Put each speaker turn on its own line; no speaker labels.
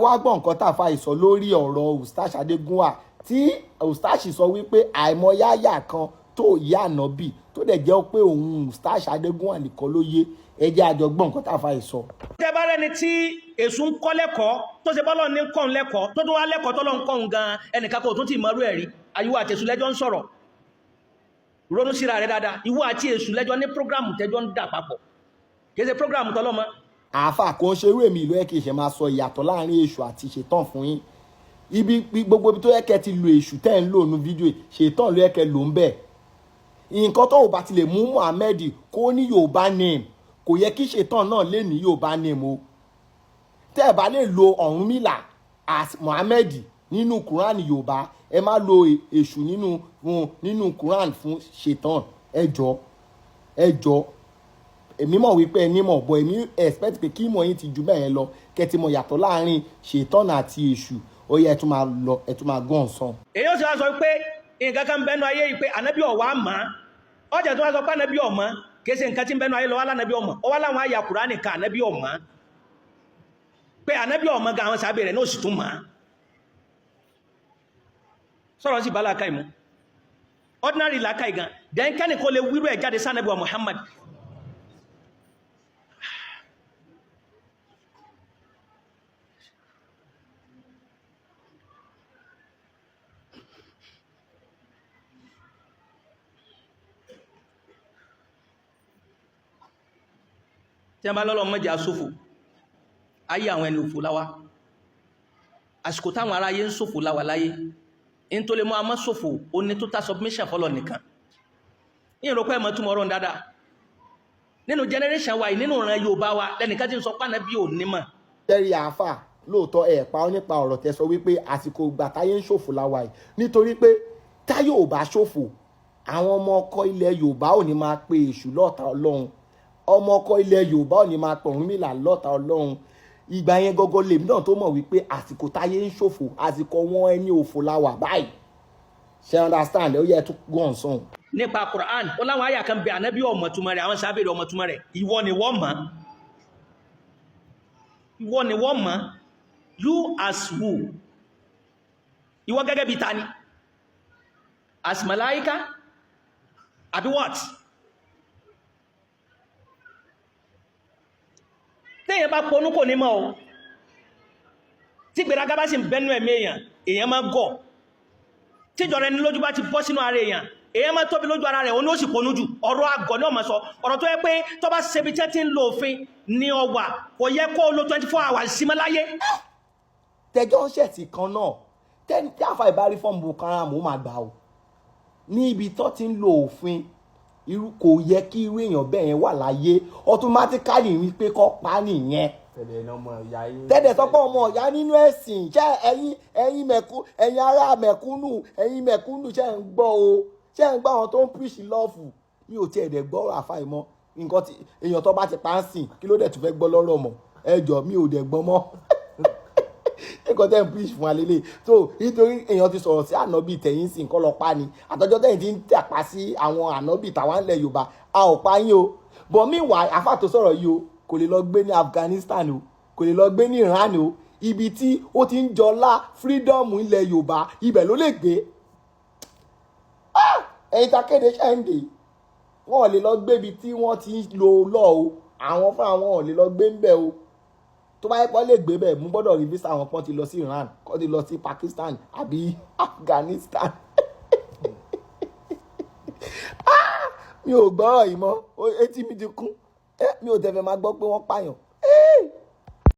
wá gbọ́ nǹkan tá a fa ìsọ lórí ọ̀rọ̀ Ustaz Adégúnwà tí Ustaz sọ wípé àìmọ̀yáyà kan tó yá ànábì tó dẹ̀ jẹ́ pé òun Ustaz Adégúnwà nìkan ló yé ẹjẹ́ àjọgbọ́n nǹkan tá a fa ìsọ.
tẹ́ bá rẹ́ni tí èṣù ń kọ́ lẹ́kọ̀ọ́ tó ṣe bọ́lọ̀ ní kọ́ lẹ́kọ̀ọ́ tó tó wá lẹ́kọ̀ọ́ tọ́lọ́ ń kọ́ gan ẹnìkan kò tún ti mọ̀rú ẹ̀rí àyíwá àti èṣù lẹ́jọ́ ń sọ̀rọ̀ ronú síra rẹ̀ dáadáa ìwọ àti èṣù lẹ́jọ́ ní prógráàmù tẹ́jọ́ ń dà papọ̀ kìí ṣe prógráàmù tọ́lọ́mọ.
àáfà kò ń ṣerú èmi ìlú ẹ kì í ṣe máa sọ ìyàtọ̀ láàrin èṣù àti ṣètàn fún yín gbogbo ibi tó yẹ kẹ́ ti lo èṣù tẹ́ ń lò nu fídíò ṣètàn ló yẹ kẹ́ lò ń bẹ̀. nǹkan tó ò bá ti lè mú Muhammed kó ní Yorùbá name kò yẹ kí ṣètàn náà lè ní Yorùbá name o. tẹ́ ẹ bá lè lo Ọ̀rúnmìlà as Muhammed nínú Quran Yorùbá ẹ má lo èṣù nínú Quran fún ṣètàn ẹ jọ èmi mọ̀ wípé ẹni mọ̀ bọ̀ èmi expect pé kí ìmọ̀ yín ti ju bẹ́ẹ̀ yẹn lọ kẹ́ ti mọ̀ yàtọ̀ láàrin ṣètàn àti èṣù ó yẹ ẹ tún máa gán ọ̀sán.
èyí ó sì wá sọ pé nǹkan kan bẹnu ayé yìí pé ànábì ọ̀wá mọ́ ọjà tó wá sọ pé ànábì ọ̀mọ́ kìí ṣe nǹkan tí ń bẹnu ayé lọ wá lánàbì ọ̀mọ́ ó wá láwọn àyà Kùránì ká ànábì ọ̀mọ́ pé ànábì ọ̀mọ́ gan àwọn sábẹ́ rẹ̀ náà sì tún mọ́ sọ̀rọ̀ sí bala ká ìmú ordinary làákà ìgan then kẹ́ni kó lè wíru ẹ̀ jáde sànábì wa Muhammad. tí a bá lọ́lọ́ mọ́jẹ́ asófò ayé àwọn ẹni òfò láwá àsìkò táwọn aráyé ń sófò láwá láyé in tó lè mọ́ a mọ́ sófò ó ní total submission fọ́lọ̀ nìkan ìyẹn rò pé ẹmọ túnmọ̀ ọ̀rọ̀ dáadáa nínú generation wa nínú ìran Yorùbá wa lẹ́nìkan tí ń sọ pánà bí ò nímọ̀.
tẹ́rì àáfà lóòótọ́ ẹ̀ pa ọ́ nípa ọ̀rọ̀ tẹ́ sọ wípé àsìkò ìgbà táyé ń ṣòfò láwá yìí nítorí pé táyé ò bá ṣòfò àwọn ọmọ ọkọ ilẹ̀ Yorùbá ò ní máa pe èṣù lọ́ọ̀tá Ọlọ́run ọmọ ọkọ ilẹ̀ Yorùbá ò ní máa pọ̀ Ọ̀rúnmìlà lọ́ta Ọlọ́run ìgbà yẹn gọ́gọ́ lèmi náà tó mọ̀ wípé àsìkò táyé ń ṣòfò àsìkò wọn ẹni òfò la wà báyìí ṣe understand ó yẹ tó gàn sàn.
nípa Quran ó láwọn àyà kan bẹ ànábì ọmọ túmọ̀ rẹ̀ àwọn sábẹ́rẹ̀ ọmọ túmọ̀ rẹ̀ ìwọ ni wọ́n mọ̀ you as who ìwọ gẹ́gẹ́ bí tani as malaika àbí what. téèyàn bá ponú kò ní mọ́ o tí gbèrágá bá sì ń bẹ́nu ẹ̀mí èèyàn máa gọ̀ tíjọra ẹni lójú bá ti bọ́ sínú ara èèyàn máa tóbi lójú ara rẹ̀ òun ó sì ponú jù ọ̀rọ̀ àgọ̀ ní ọmọ sọ ọ̀rọ̀ tó yẹ pé tó bá ṣebi tẹ́ tí ń lo òfin ní ọwà kò yẹ kó lo 24 hours símọ́ láyé.
tẹjọ́ ń ṣẹ̀tì kan náà tẹ́ni tí àfa ìbárí fọ́ọ̀mù Boko-Haram ó máa gbà o ní ibi tó ti ń lo òfin irú kò yẹ kí irú èèyàn bẹ́ẹ̀ yẹn wà láyé automatically wípé kọ́ pa nìyẹn. tẹ́lẹ̀ sọ pé ọmọ ìyá nínú ẹ̀sìn ṣé ẹ̀yin ará mẹ̀kúnnù ṣe ń gbọ́ o ṣe ń gbọ́ àwọn tó ń preach love mi ò tiẹ̀ dẹ̀ gbọ́ àfa ìmọ̀ nǹkan tí èèyàn tó bá ti pa ń sìn kí ló dẹ̀ tún fẹ́ gbọ́ lọ́rọ̀ mọ́ ẹjọ́ mi ò dẹ̀ gbọ́ mọ́ nǹkan tẹ́ ń preach fún alẹ́lẹ́ so nítorí èèyàn ti sọ̀rọ̀ sí ànábì tẹ̀yìn sí nǹkan lọ pa ni àtọ́jọ́ tẹ̀yìn ti ń tàpá sí àwọn ànábì tàwa ńlẹ̀ Yorùbá a ò pa yín o but meanwhile àfà tó sọ̀rọ̀ yìí o kò lè lọ gbé ní Afghanistan o kò lè lọ gbé ní Iran o ibi tí ó ti ń jọlá freedom ilẹ̀ Yorùbá ibẹ̀ ló lè gbé ẹ̀yin takéde ṣẹ́ǹdè wọn ò lè lọ gbé ibi tí wọ́n ti ń lo lọ́ọ̀ o àwọn fún àwọn ò lè lọ gbé ń bẹ̀ o tó bá yẹ kó lè gbé bẹ́ẹ̀ mú gbọ́dọ̀ rí visa àwọn kan ti lọ sí Iran kó ti lọ sí Pakistan àbí Afghanistan mi ò gbọ́rọ̀ yìí mọ́ etí mi ti kún mi ò tẹ̀fẹ̀ máa gbọ́ pé wọ́n pààyàn